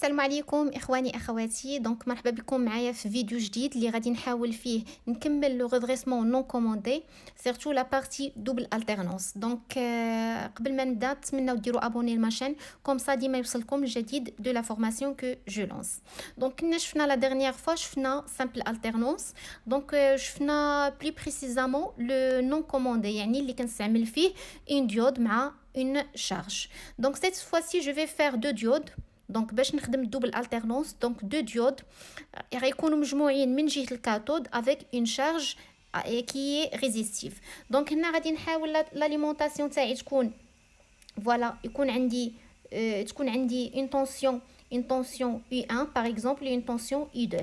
السلام عليكم اخواني اخواتي. دونك مرحبا بكم معايا في فيديو جديد اللي غادي نحاول فيه نكمل لو ريدريسمون نون كوموندي سيرتو لا بارتي دوبل التيرنونس. دونك قبل ما نبدا نتمنوا ديروا ابوني للماشين كوم سا ديما يوصلكم الجديد دو لا فورماسيون كو جو لونس. دونك كنا شفنا لا ديرنيير فوا شفنا سامبل التيرنونس. دونك شفنا بلي بريسيزامون لو نون كوموندي يعني اللي كنستعمل فيه اون ديود مع une charge. Donc cette fois-ci je vais faire deux diodes. دونك باش نخدم الدوبل التيرنونس دونك دو ديود غيكونوا مجموعين من جهه الكاثود افيك اون شارج كي ريزيستيف. دونك هنا غادي نحاول لاليمونطاسيون تاعي تكون فوالا يكون عندي تكون عندي une tension U1 par exemple et une tension U2.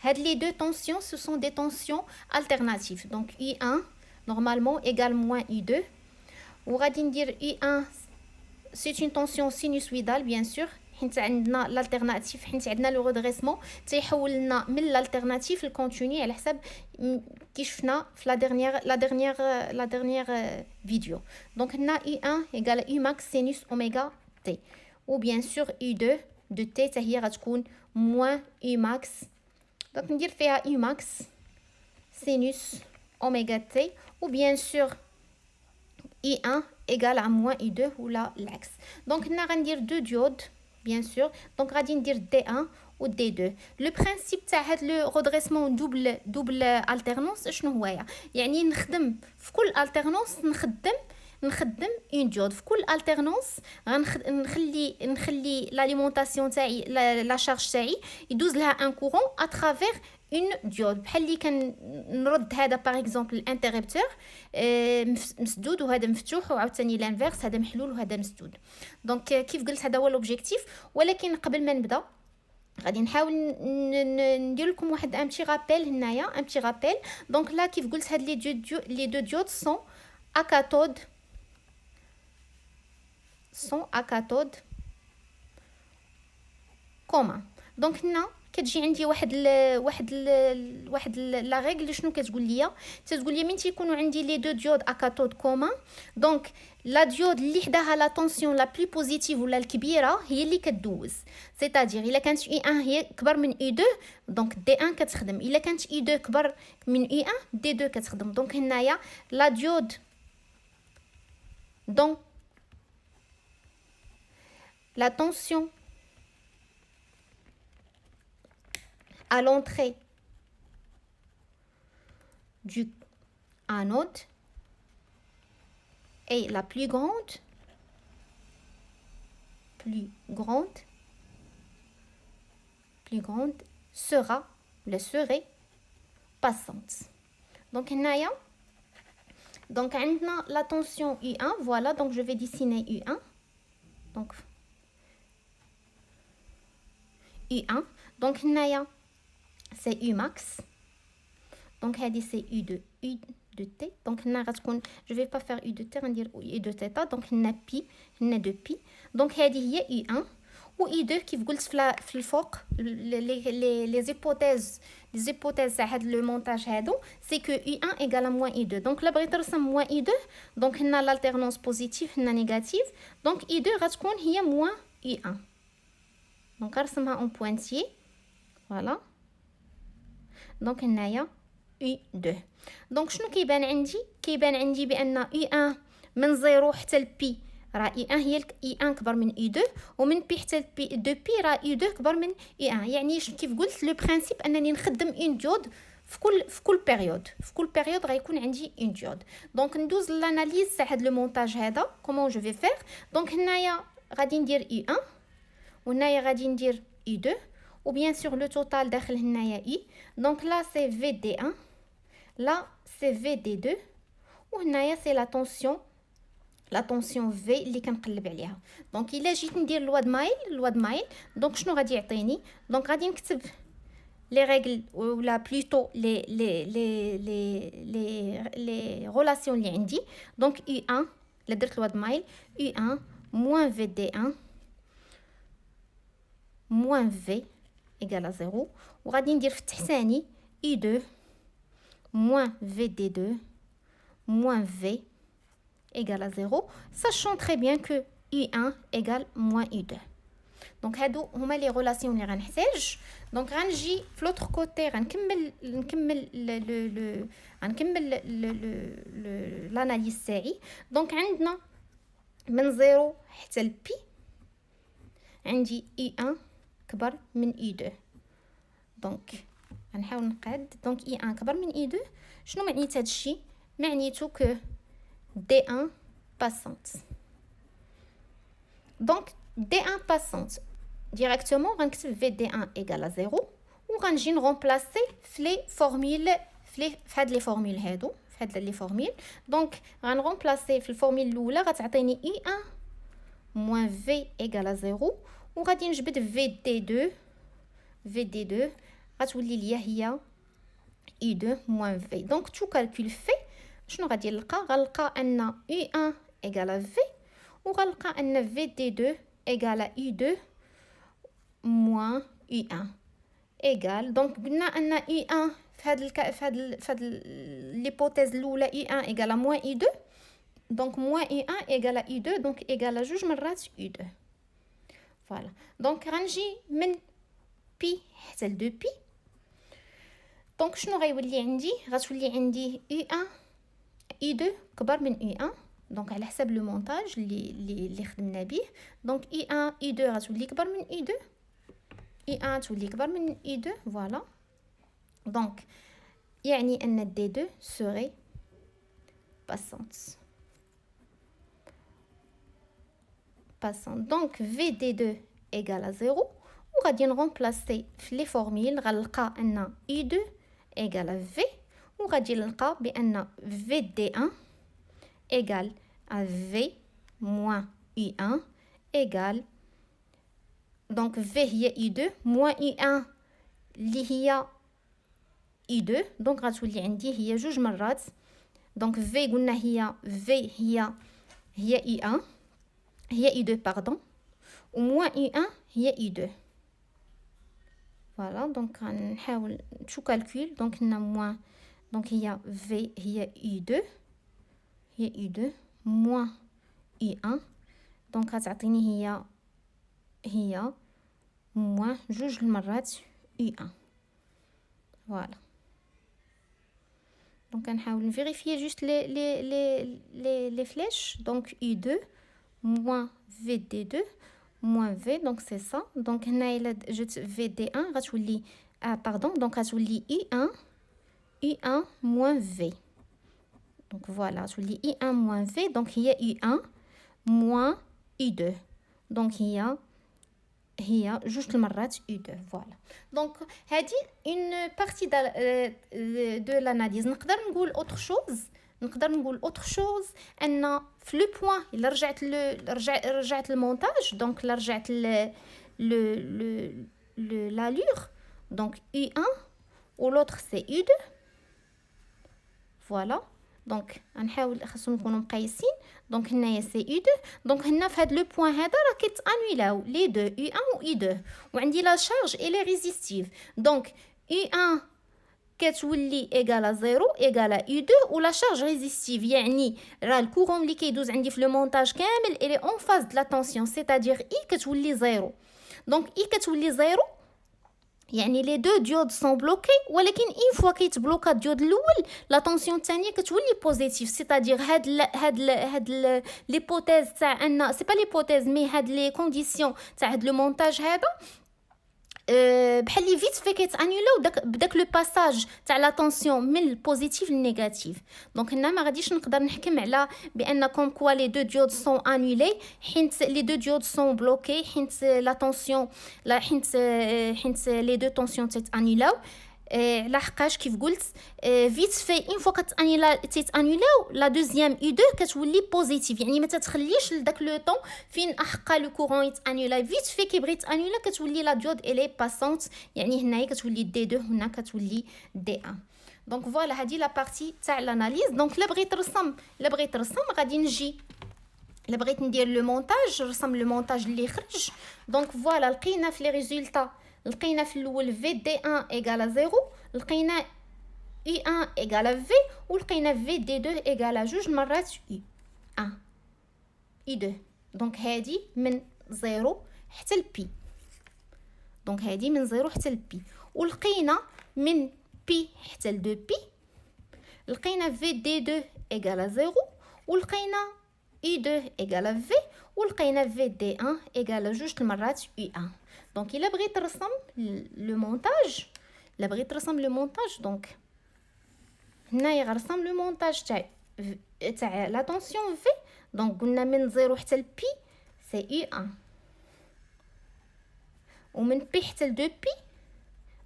Les deux tensions ce sont des tensions alternatives. Donc U1 normalement égale moins U2. Ou غادي ندير U1 c'est une tension sinusoïdale bien sûr. حيت عندنا l'alternative حيت عندنا لو ريدريسمون تيحول لنا من l'alternative الكونتيني على حسب كي شفنا في لا ديرنيير فيديو. دونك هنا U1 égale U max sinus oméga T ou bien sûr U2 de T حتى هي غتكون moins U max. دونك ندير فيها U max sinus oméga T ou bien sûr I1 égale à moins I2 ou là l'axe. Donc هنا غندير deux diodes bien sûr. Donc غادي ندير D1 و D2. Le principe تاع هاد لو ريدريسمون دوبل التيرنونس شنو هو؟ يعني نخدم في كل التيرنونس نخدم اون ديود في كل التيرنونس نخلي لاليمونطاسيون تاعي لا شارج تاعي يدوز لها ان كورون اترافير اون ديود بحال اللي كنرد هذا باغ اكزومبل الانتربتور مسدود وهذا مفتوح وعاوتاني لانفيرس هذا محلول وهذا مسدود. دونك كيف قلت هذا هو لوبجيكتيف. ولكن قبل ما نبدا غادي نحاول ندير لكم واحد ان بتي رابيل هنايا ان بتي رابيل. دونك لا كيف قلت هاد لي دو ديود سون à cathode commun. دونك هنا كتجي عندي واحد لا ريغل شنو كتقول لي؟ تتقول لي من تيكونوا عندي لي دو ديود ا كاثود كومون دونك لا ديود اللي حداها لا طونسيون لا بلي بوزيتيف ولا الكبيره هي اللي كدوز. سيتادير الا كانت اي 1 هي كبر من اي 2 دونك دي 1 كتخدم. الا كانت اي 2 كبر من اي 1 دي 2 كتخدم. دونك هنايا لا ديود dont la tension à l'entrée du anode est la plus grande serait passante. Donc هنايا donc عندنا la tension U1 voilà. Donc je vais dessiner U1 donc U1 donc هنايا c'est U max donc هذه c'est U de T. donc هنا غتكون je vais pas faire U de T غندير U de θ. donc هنا pi هنا 2 pi. donc هذه هي U1 و I2 كيف قلت في الفوق لي زيبوتيز تاع هاد لو مونتاج هادو سي كو U1 égale à moins I2. دونك لا بغيت نرسم moins I2 دونك هنا l'alternance بوزيتيف هنا نيجاتيف دونك I2 غتكون هي moins I1. دونك نرسمها اون بوينتي فوالا. دونك هنايا U2. دونك شنو كيبان عندي بان U1 من 0 حتى لبي راه I1 هي I1 كبر من I2 ومن بي حتى دو بي راه I2 كبر من I1. يعني كيف قلت لو برينسيپ انني نخدم اون ديود في كل بيريود غيكون عندي اون ديود. دونك ندوز لاناليز تاع هذا لو مونتاج هذا كومون جو في فير. دونك هنايا غادي ندير I1 وهنايا غادي ندير I2 و بيان سور لو توتال داخل هنايا I. دونك لا سي في دي 1 لا سي في دي 2 وهنايا سي لا طونسيون في اللي كنقلب عليها. دونك الا جيت ندير الواد مايل دونك شنو غادي يعطيني؟ دونك غادي نكتب لي ريغل ولا بلوتو لي ريلاسيون اللي عندي. دونك U1 لا درت الواد مايل U1 moins VD1 moins V égale à 0 وغادي ندير في التحتاني U2 moins VD2 moins V égale à 0, sachant très bien que U1 égale moins U2. دونك هادو هما لي ريلاسيون اللي غنحتاج. دونك غنجي في لوتر كوتي غنكمل لاناليز تاعي. دونك عندنا من 0 حتى ل بي عندي E1 كبر من E2. دونك غنحاول نقاد. دونك E1 كبر من E2. شنو معنيت هاد الشيء؟ معنيتو كو D1 باسونت. دونك D1 باسونت ديريكتومون غنكتب VD1 ايغال 0 وغنجي نرومبلاسي في لي فورمول في هاد لي فورمول هادو في هاد لي فورمول. دونك غنرومبلاسي في الفورمول الاولى غتعطيني E1 moins V égale à 0 وغادي نجبد VD2 غتولي ليا هي E2 moins V. دونك تو كالكول في شنو غادي غنلقى ان U1 égale à V وغنلقى ان VD2 égale à U2 moins U1 égale. دونك قلنا ان U1 في هاد ليبوتيز الاولى U1 égale à moins U2. Donc moins U1 égale à U2 donc égale à جوج مرات U2. فوالا. دونك غنجي من بي حتى ل 2 بي. دونك شنو غيولي عندي؟ غتولي عندي U1 U2 كبر من U1. دونك على حسب لو مونتاج اللي خدمنا به. دونك U1 U2 غتولي كبر من U2. U1 تولي كبر من U2. فوالا. دونك يعني ان D2 serait passante. Donc VD2 égale à 0 وغادي نرومبلاسي في لي فورمول غنلقى ان U2 égale à V وغادي نلقى بان VD1 égale à V moins U1 égale. donc V هي U2 moins U1 اللي هي U2. donc غتولي عندي هي جوج مرات. donc V قلنا هي V هي U1 هي I2 pardon و moins I1 هي I2. voilà donc غنحاول نشوف كالكول. دونك هنا moins دونك هي V هي I2 moins I1 دونك غتعطيني هي moins جوج المرات I1. voilà دونك غنحاول نفيريفيي جوست لي فلاش. دونك I2 moins VD2 moins V donc c'est ça. donc هنا الا جات VD1 غتولي pardon donc غتولي I1 moins V. donc voilà غتولي I1 moins V donc هي I1 moins I2 donc هي جوج المرات U2. voilà donc هذه une partie de l'analyse. نقدر نقول autre chose ان في لو بوين الا رجعت المونتاج. دونك الا رجعت l'allure donc U1 و l'autre c'est U2. voilà دونك غنحاول خاصهم نكونوا مقيسين. دونك هنايا سي U2. دونك هنا في هذا لو بوين هذا راه كيتانولاو لي دو U1 و U2 وعندي لا شارج اي ريزيستيف. دونك U1 كتولي ايغال 0 ايغال U2 ولا شارج ريزيستيف يعني راه الكورون اللي كيدوز عندي في لو مونتاج كامل الي اون فاز د لا طونسيون سيتادير اي كتولي 0. دونك اي كتولي 0 يعني لي دو ديود سون بلوكي ولكن اين فوا كيتبلوكا الديود الاول لا طونسيون الثانيه كتولي بوزيتيف. سيتادير هاد ليبوتيز تاع ان سي با ليبوتيز مي هاد لي كونديسيون تاع هاد لو مونتاج هذا بحال لي فيت في كيتانيولاو بداك لو باساج تاع لا طونسيون من البوزيتيف للنيجاتيف. دونك هنا ما غاديش نقدر نحكم على بان كوم كوا لي دو ديود سون انولي حيت لي دو ديود سون بلوكي حيت لا طونسيون حيت لي دو طونسيون تيتانيولاو لحقاش كيف قلت فيت في اون فوا تيتانيولاو لا دوزيام U2 كتولي بوزيتيف يعني ما تتخليش لداك لو طون فين احقا لو كورون يتانيولا فيت في كيبغي يتانيولا كتولي لا ديود الي باسونت يعني هنايا كتولي D2 هنا كتولي D1. دونك فوالا هذه لا بارتي تاع الاناليز. دونك لا بغيت نرسم غادي نجي الا بغيت ندير لو مونتاج نرسم لو مونتاج اللي خرج. دونك فوالا لقينا في لي ريزولطا لقينا في الاول VD1 égale 0 لقينا I1 égale V ولقينا VD2 égale جوج مرات I1 I2. دونك هذه من 0 حتى ل P. دونك هذه من 0 حتى ل بي. ولقينا من بي حتى ل 2 بي لقينا في دي 2 ايغال 0 ولقينا اي 2 ايغال في ولقينا في دي 1 ايغال جوج المرات اي 1. دونك الا بغيت ترسم لو مونتاج دونك هنايا غنرسم لو مونتاج تاع لا طونسيون في. دونك قلنا من 0 حتى ل بي سي اي 1 ومن بي حتى ل 2 بي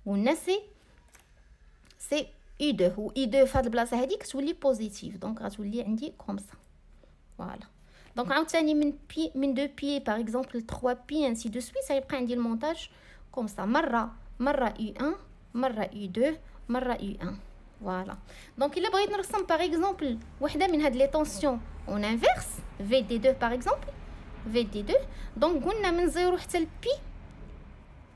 قلنا سي اي 2 و اي 2 في هاد البلاصه هادي كتولي بوزيتيف دونك غتولي عندي كوم سا. فوالا دونك عاوتاني من 2 بي باغ اكزومبل 3 بي انسي دو سويت سيبقى عندي المونتاج كوم سا مره اي 1 مره اي 2 مره اي 1. فوالا دونك الا بغيت نرسم باغ اكزومبل وحده من هاد لي طونسيون اون انفيرس في دي 2 باغ اكزومبل في دي 2 دونك قلنا من 0 حتى ل بي.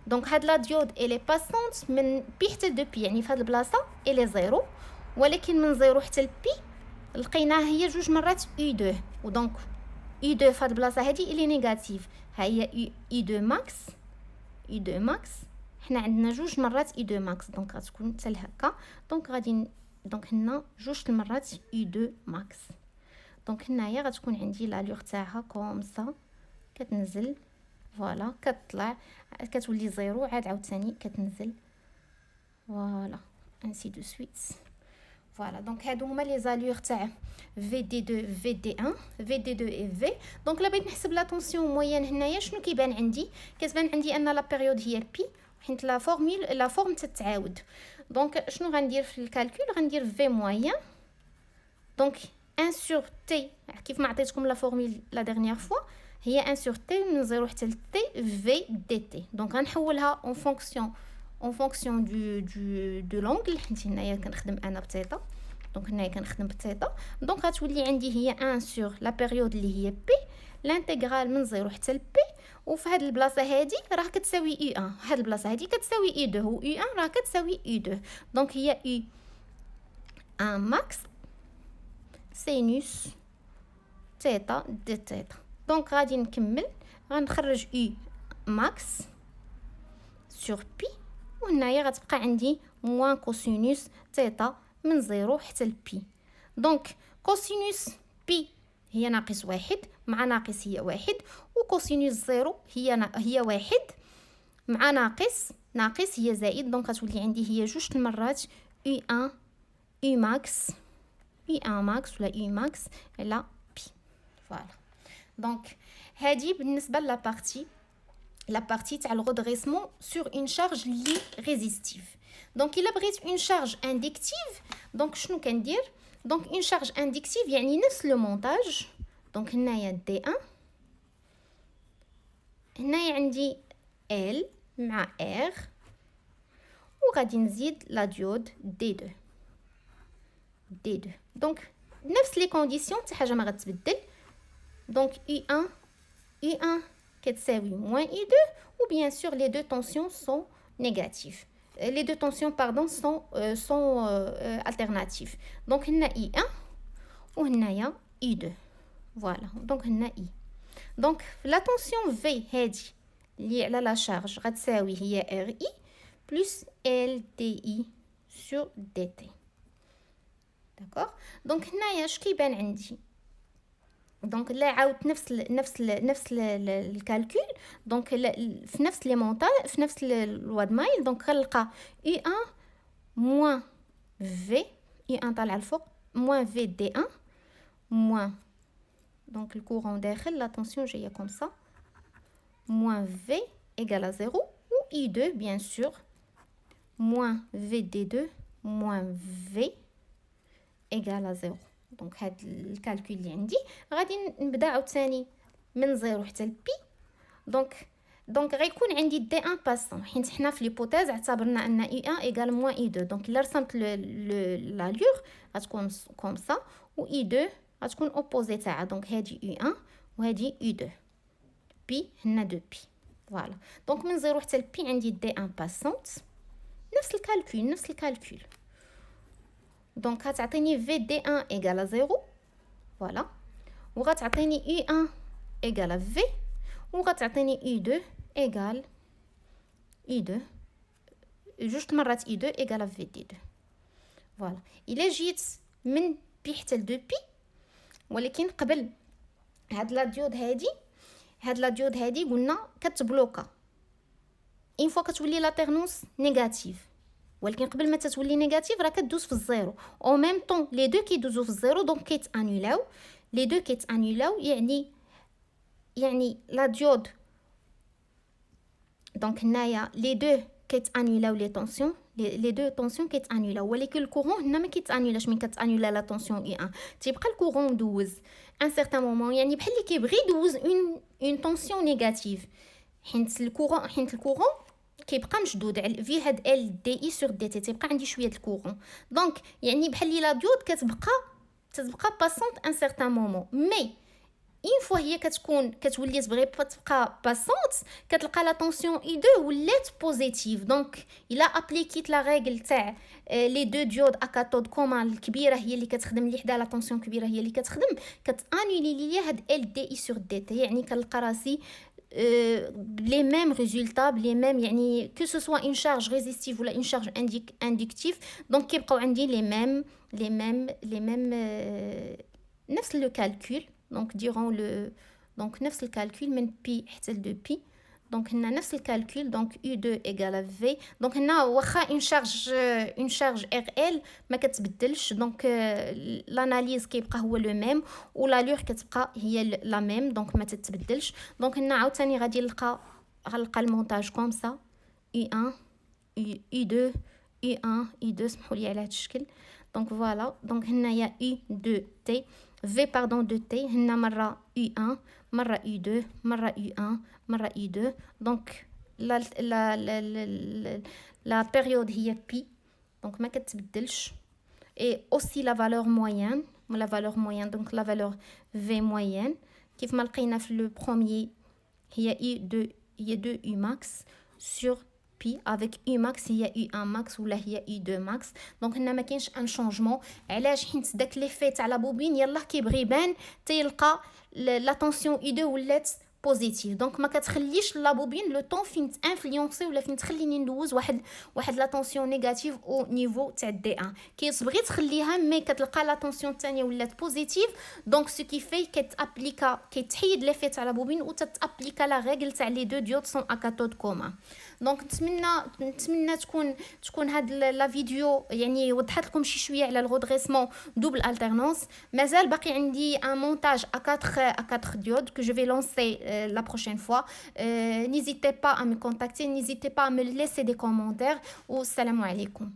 دونك هاد لا ديود الي باسونت من بي حتى ل 2 بي يعني في هاد البلاصه الي 0 ولكن من 0 حتى ل بي لقيناها هي جوج مرات اي 2 ودونك اي 2 في هاد البلاصه هادي الي نيجاتيف ها هي اي 2 ماكس حنا عندنا جوج مرات اي 2 ماكس دونك غتكون حتى لهكا. دونك غادي دونك هنا جوج المرات اي 2 ماكس. دونك هنايا غتكون عندي لالور تاعها كوم سا كتنزل فوالا كتطلع كتولي 0 عاوتاني كتنزل فوالا انسي دو سويت. فوالا دونك هادو هما لي زالور تاع في دي 2 في دي 1 في دي 2 اي في. دونك لا بغيت نحسب لا طونسيون موين هنايا شنو كيبان عندي كتبان عندي ان لا بيريود هي بي حيت لا فورم تتعاود. دونك شنو غندير في الكالكول غندير في موين دونك 1 سور تي كيف ما عطيتكم لا فورمول لا ديرنيير فوا هي 1 سور تي من 0 حتى ل تي في دي تي. دونك غنحولها اون فونكسيون دو لونغل حيت هنايا كنخدم انا بتيتا دونك هنايا كنخدم بتيتا. دونك غتولي عندي هي 1 سور لا بيريود اللي هي بي الانتغرال من 0 حتى ل بي وفي هاد البلاصه هادي راه كتساوي اي 1 هاد البلاصه هادي كتساوي اي 2 و اي 1 راه كتساوي اي 2 دونك هي اي 1 ماكس سينوس تيتا دي تيتا. دونك غادي نكمل غنخرج اي ماكس سور بي وهنايا غتبقى عندي موان كوسينوس تيتا من 0 حتى ل بي. دونك كوسينوس بي هي ناقص 1 مع ناقص هي 1 وكوسينوس 0 هي 1 مع ناقص هي زائد. دونك غتولي عندي هي جوج المرات اي 1 اي ماكس ولا اي ماكس على بي. فوالا دونك هادي بالنسبه لا بارتي تاع الغودغيسمون سور اون شارج لي ريزيستيف. دونك الا بغيت اون شارج اندكتيف دونك شنو كندير دونك اون شارج اندكتيف يعني نفس لو مونتاج. دونك هنايا دي 1 هنايا عندي ال مع ار وغادي نزيد لا ديود دي 2 دونك نفس لي كونديسيون حتى حاجه ما غتبدل. دونك اي 1 كتساوي موان اي 2 و بيان سور لي دو طونسيون سون نيجاتيف les deux tensions pardon sont alternatives. Donc هنا I1 وهنايا I2. Voilà. Donc هنا I. Donc la tension V هادي اللي على لا شارج غتساوي هي RI plus LDI sur DT. D'accord. Donc هنايا اش كيبان عندي دونك لا عاودت نفس الكالكول دونك في نفس لي مونطاج في نفس الواد مايل دونك غنلقى اي 1 موان في اي 1 طالع الفوق موان في دي 1 موان دونك الكورون داخل لا طونسيون جايه كوم سا موان في ايغال 0 و اي 2 بيان سور موان في دي 2 موان في ايغال 0. دونك هاد الكالكول اللي عندي غادي نبدا عاوتاني من 0 حتى ل بي. دونك غيكون عندي دي 1 باسون حيت حنا في ليبوتيز اعتبرنا ان اي 1 ايغال موان اي 2. دونك الا رسمت لالور غتكون كوم سا و اي 2 غتكون اوبوزي تاعها. دونك هادي اي 1 وهادي اي 2 بي هنا 2 بي. فوالا دونك من 0 حتى ل بي عندي دي 1 باسونت نفس الكالكول دونك غتعطيني في دي 1 ايغال 0 فوالا وغتعطيني اي 1 ايغال في وغتعطيني اي 2 ايغال I2 جوج مرات I2 إيكال VD2. فوالا إلا جيت من بي حتى ل 2 بي، ولكن قبل هاد لا ديود هادي قلنا كتبلوكا اين فوا كتولي لاتيرنونس نيجاتيف، ولكن قبل ما تتولي نيجاتيف راه كدوز في الزيرو او ميم طون لي دو كيدوزو في الزيرو، دونك كيتانيلاو لي دو كيتانيلاو، يعني لا ديود دونك هنايا لي دو كيتانيلاو لي طونسيون، لي دو طونسيون كيتانيلاو، ولكن الكورون هنا ما كيتانيلاش. من كتانيلا لا طونسيون اي 1 تيبقى الكورون مدوز ان سيغتان مومون، يعني بحال اللي كيبغي يدوز اون طونسيون نيجاتيف، حيت الكورون كيبقى مشدود في هاد ال دي اي سور دي تي، تيبقى عندي شويه الكورون. دونك يعني بحال اللي لا ديود كتبقى باسونت ان سيغتان مومون، مي اين فوا هي كتولي تبغي تبقى باسونت كتلقى لا طونسيون اي 2 ولات بوزيتيف. دونك الا ابليكيت لا ريغل تاع لي دو ديود اكاتود كوما الكبيره هي اللي كتخدم، اللي حدا لا طونسيون كبيره هي اللي كتخدم، كتانولي ليا هاد ال دي اي سور دي تي، يعني كنلقى راسي les mêmes résultats, les mêmes, يعني que ce soit une charge résistive ou une charge inductive, donc كيبقاو عندي les mêmes نفس le calcul. donc durant le donc نفس الكالكول من بي حتى ل 2 بي. دونك هنا نفس الكالكول، دونك U2 ايكال في. دونك هنا واخا اون شارج ار ال ما كتبدلش، دونك لاناليز كيبقى هو لو ميم ولالور كتبقى هي لا ميم، دونك ما تتبدلش. دونك هنا عاوتاني غادي نلقى المونتاج كوم سا U1 U2 U1 U2، سمحوا لي على هذا الشكل. دونك فوالا، دونك هنايا U2 تي في باردون دو تي، هنا مره U1 مره U2 مره U1 مره U2. دونك لا بيريود هي بي، دونك ما كتبدلش. اي اوسي لا فالور موين دونك لا فالور في موين كيف ما لقينا في لو بروميير هي هي 2 U max sur بي افيك U max هي U1 max ولا هي U2 max. دونك هنا ما كاينش ان شونجمون. علاش؟ حيت داك ليفي تاع لا بوبين يلاه كيبغي يبان تيلقى لا طونسيون U2 ولات بوزيتيف، دونك ما كتخليش لا بوبين لو طون فين تانفلونسي ولا فين تخليني ندوز واحد لا طونسيون نيجاتيف او نيفو تاع دي 1. كتبغي تخليها مي كتلقى لا طونسيون الثانيه ولات بوزيتيف، دونك سو كي في كتابليكا كيتحيد ليفي تاع لا بوبين وتتابليكا لا ريغل تاع لي دو ديود سون اكاتود كوما. دونك نتمنى تكون هاد لا فيديو يعني وضحت لكم شي شويه على الغودغيسمون دوبل الترنونس. مازال باقي عندي ان مونتاج à 4 diodes que je vais lancer la prochaine fois. N'hésitez pas à me contacter, n'hésitez pas à me laisser des commentaires. Salam alaikum.